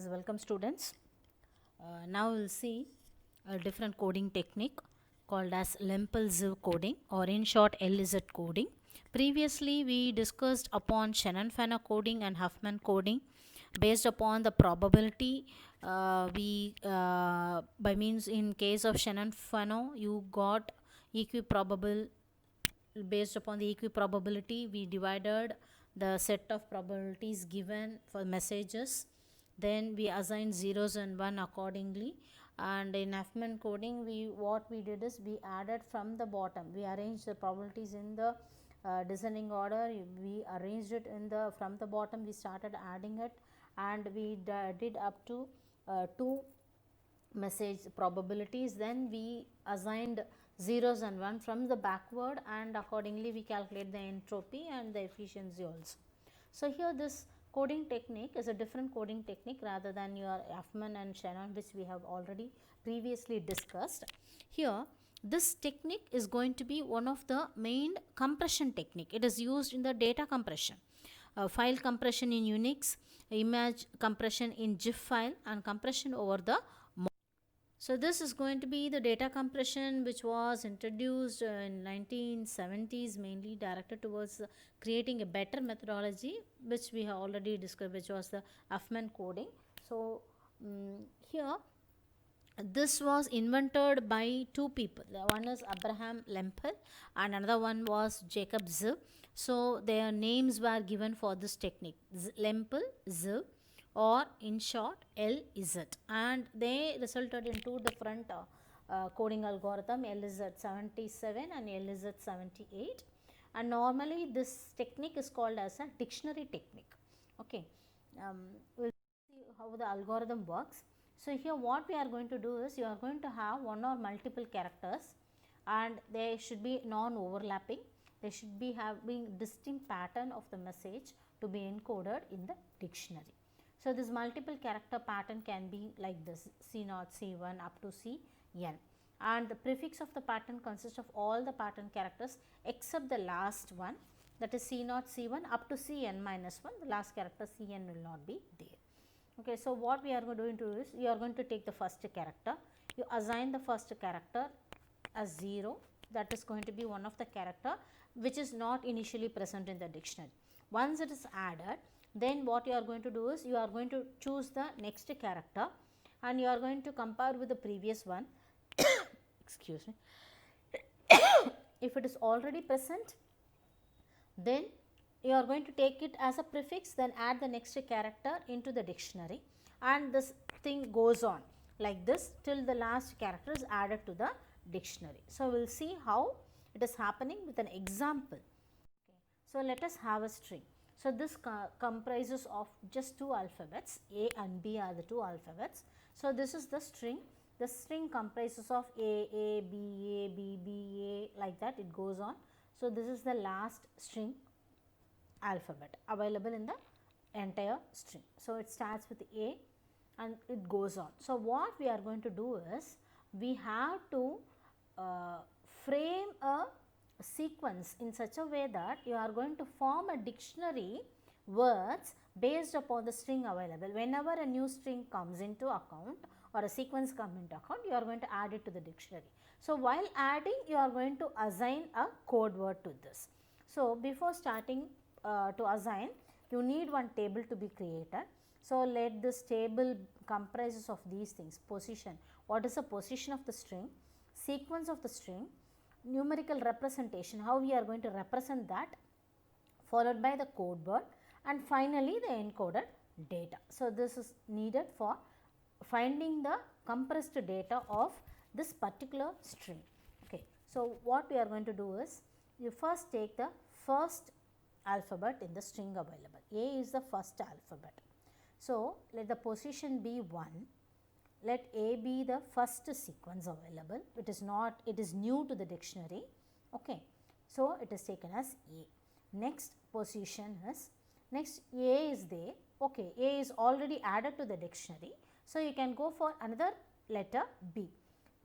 Welcome students. Now we will see a different coding technique called as Lempel-Ziv coding, or in short LZ coding. Previously we discussed upon Shannon-Fano coding and Huffman coding. Based upon the probability, by means in case of Shannon-Fano you got equiprobable. Based upon the equiprobability we divided the set of probabilities given for messages, then we assigned zeros and one accordingly. And in Huffman coding, what we did is we added from the bottom, we arranged the probabilities in the descending order. We arranged it in the from the bottom, we started adding it, and we did up to two message probabilities. Then we assigned zeros and one from the backward, and accordingly we calculate the entropy and the efficiency also. So here this coding technique is a different coding technique rather than your Huffman and Shannon, which we have already previously discussed. Here this technique is going to be one of the main compression technique. It is used in the data compression, file compression in Unix, image compression in GIF file, and compression over the. So this is going to be the data compression which was introduced in 1970s, mainly directed towards creating a better methodology, which we have already discussed, which was the Huffman coding. So here this was invented by two people. One is Abraham Lempel and another one was Jacob Ziv. So their names were given for this technique, Lempel, Ziv, or in short LZ, and they resulted in two different coding algorithm, LZ77 and LZ78. And normally this technique is called as a dictionary technique. Okay, we'll see how the algorithm works. So here what we are going to do is, you are going to have one or multiple characters, and they should be non-overlapping. They should be having distinct pattern of the message to be encoded in the dictionary. So this multiple character pattern can be like this, C0, C1 up to Cn, and the prefix of the pattern consists of all the pattern characters except the last one, that is C0, C1 up to Cn minus 1. The last character Cn will not be there. Okay, so what we are going to do is, you are going to take the first character, you assign the first character as 0, that is going to be one of the character which is not initially present in the dictionary. Once it is added, then what you are going to do is, you are going to choose the next character and you are going to compare with the previous one. Excuse me. If it is already present, then you are going to take it as a prefix, then add the next character into the dictionary, and this thing goes on like this till the last character is added to the dictionary. So we will see how it is happening with an example. Okay. So let us have a string. So this comprises of just two alphabets, A and B are the two alphabets. So this is the string. The string comprises of A, B, B, A, like that it goes on. So this is the last string alphabet available in the entire string. So it starts with A and it goes on. So what we are going to do is, we have to frame a sequence in such a way that you are going to form a dictionary words based upon the string available. Whenever a new string comes into account or a sequence comes into account, you are going to add it to the dictionary. So while adding, you are going to assign a code word to this. So before starting to assign, you need one table to be created. So let this table comprises of these things: position, what is the position of the string, sequence of the string, numerical representation, how we are going to represent that, followed by the code word, and finally the encoded data. So this is needed for finding the compressed data of this particular string. Okay. So what we are going to do is, you first take the first alphabet in the string available. A is the first alphabet. So let the position be 1. Let A be the first sequence available. It is not, it is new to the dictionary. Okay. So it is taken as A. Next position is, next A is there. Okay, A is already added to the dictionary. So you can go for another letter B.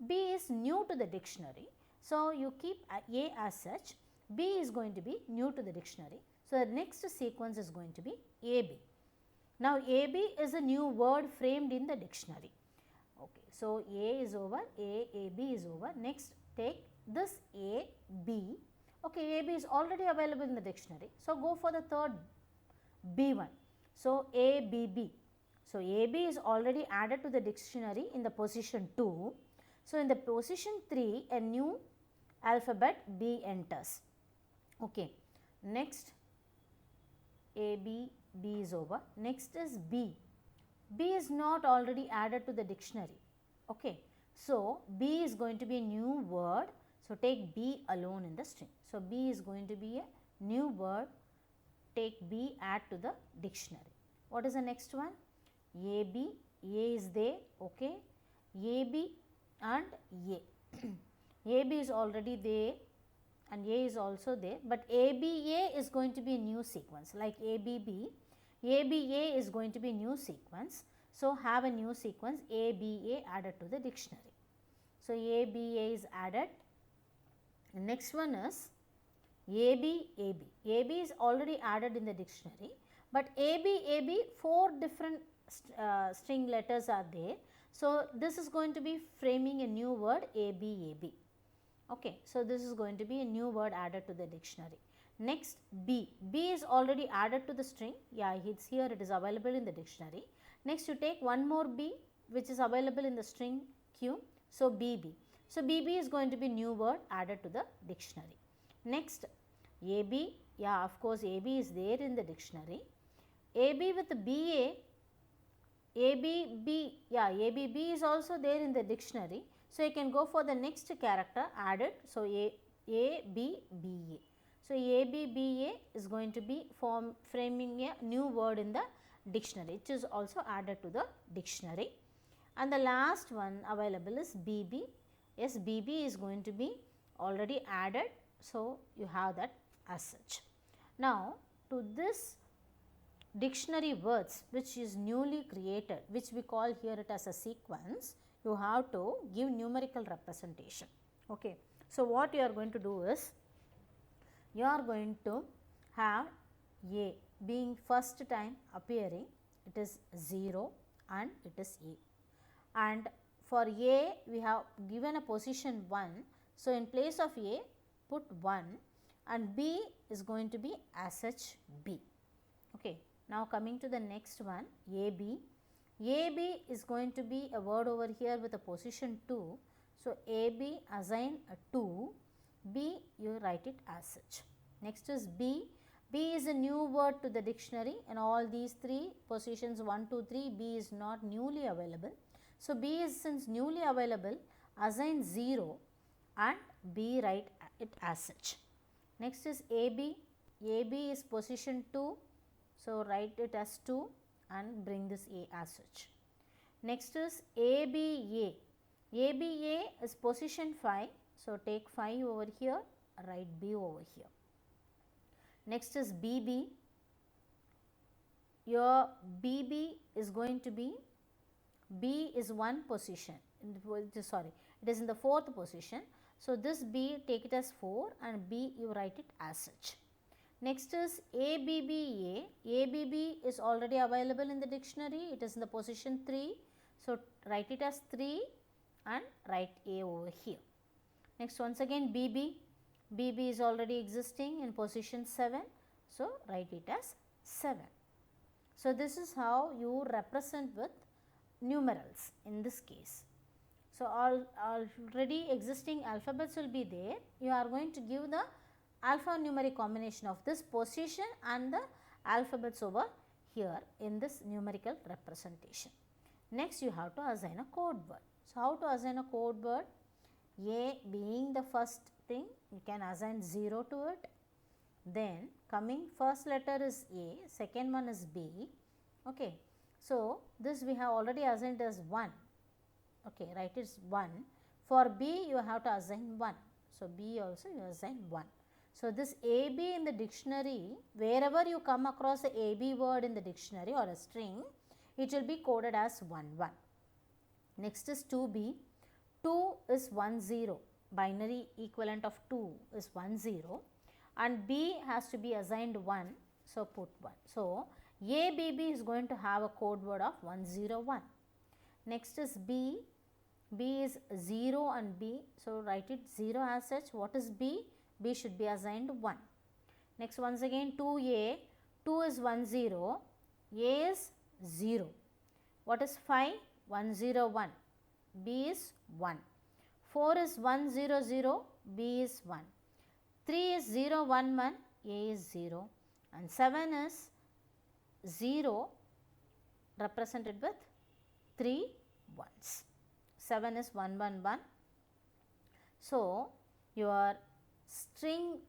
B is new to the dictionary. So you keep A as such. B is going to be new to the dictionary. So the next sequence is going to be AB. Now AB is a new word framed in the dictionary. Okay, so A is over, AB is over. Next take this AB. Okay, AB is already available in the dictionary. So go for the third B1. So ABB. So AB is already added to the dictionary in the position 2. So in the position 3 a new alphabet B enters. Okay. Next B is over. Next is B. B is not already added to the dictionary. Okay. So B is going to be a new word. So take B alone in the string. So B is going to be a new word. Take B, add to the dictionary. What is the next one? AB. A is there. Okay. AB and A. AB is already there and A is also there, but ABA is going to be a new sequence like ABB. ABA is going to be a new sequence. So have a new sequence ABA added to the dictionary. So ABA is added. The next one is AB. AB is already added in the dictionary, but AB 4 different string letters are there. So this is going to be framing a new word AB. Okay, so this is going to be a new word added to the dictionary. Next B. B is already added to the string. Yeah, it's here, it is available in the dictionary. Next you take one more B which is available in the string Q. So BB. So BB is going to be new word added to the dictionary. Next AB. Yeah, of course AB is there in the dictionary. AB with BA. ABB. Yeah, ABB is also there in the dictionary. So you can go for the next character added. So ABBA. So ABBA is going to be framing a new word in the dictionary, which is also added to the dictionary. And the last one available is BB. Yes, BB is going to be already added. So you have that as such. Now to this dictionary words which is newly created, which we call here it as a sequence, you have to give numerical representation. Okay. So what you are going to do is, you are going to have A being first time appearing, it is 0 and it is A. And for A we have given a position 1. So in place of A put 1 and B is going to be as such B. Okay. Now coming to the next one, AB. AB is going to be a word over here with a position 2. So AB assign a 2, B you write it as such. Next is B. B is a new word to the dictionary, and all these 3 positions 1, 2, 3, B is not newly available. So B is since newly available, assign 0 and B write it as such. Next is AB. AB is position 2. So write it as 2 and bring this A as such. Next is ABA. ABA is position 5. So take 5 over here, write B over here. Next is BB. Your BB is going to be, B is 1 position, sorry, it is in the 4th position. So this B take it as 4 and B you write it as such. Next is ABBA. ABB is already available in the dictionary. It is in the position 3. So write it as 3 and write A over here. Next once again BB. BB is already existing in position 7. So write it as 7. So this is how you represent with numerals in this case. So already existing alphabets will be there. You are going to give the alphanumeric combination of this position and the alphabets over here in this numerical representation. Next you have to assign a code word. So how to assign a code word? A being the first thing, you can assign 0 to it. Then coming first letter is A, second one is B. Okay. So this we have already assigned as 1. Okay, write it as 1. For B you have to assign 1. So B also you assign 1. So this AB in the dictionary, wherever you come across the AB word in the dictionary or a string, it will be coded as 1 1. Next is 2B. 2 is 1 0. Binary equivalent of 2 is 1 0 and B has to be assigned 1. So put 1. So ABB is going to have a code word of 101. Next is B. B is 0 and B. So write it 0 as such. What is B? B should be assigned 1. Next, once again 2A. 2 is 10. A is 0. What is 5? 101. B is 1. 4 is 100. B is 1. 3 is 011. A is 0. And 7 is 0 represented with 3 ones. 7 is 111. So, your string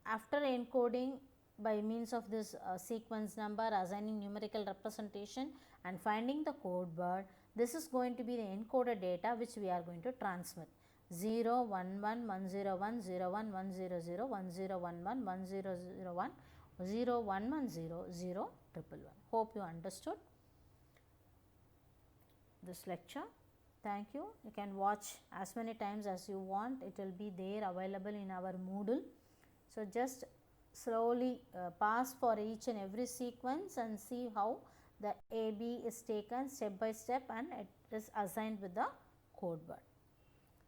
after encoding by means of this sequence number, assigning numerical representation and finding the code word, this is going to be the encoded data which we are going to transmit. 0, 1, 1, 1, 0, 1, 0, 1, 1, 0, 0, 1, 0, 1, 1, 1, 0, 0, 1, 0, 1, 1, 0, 0, 1, 1. Hope you understood this lecture. Thank you. You can watch as many times as you want. It will be there available in our Moodle. So, just slowly pass for each and every sequence and see how the AB is taken step by step and it is assigned with the code word.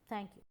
Thank you.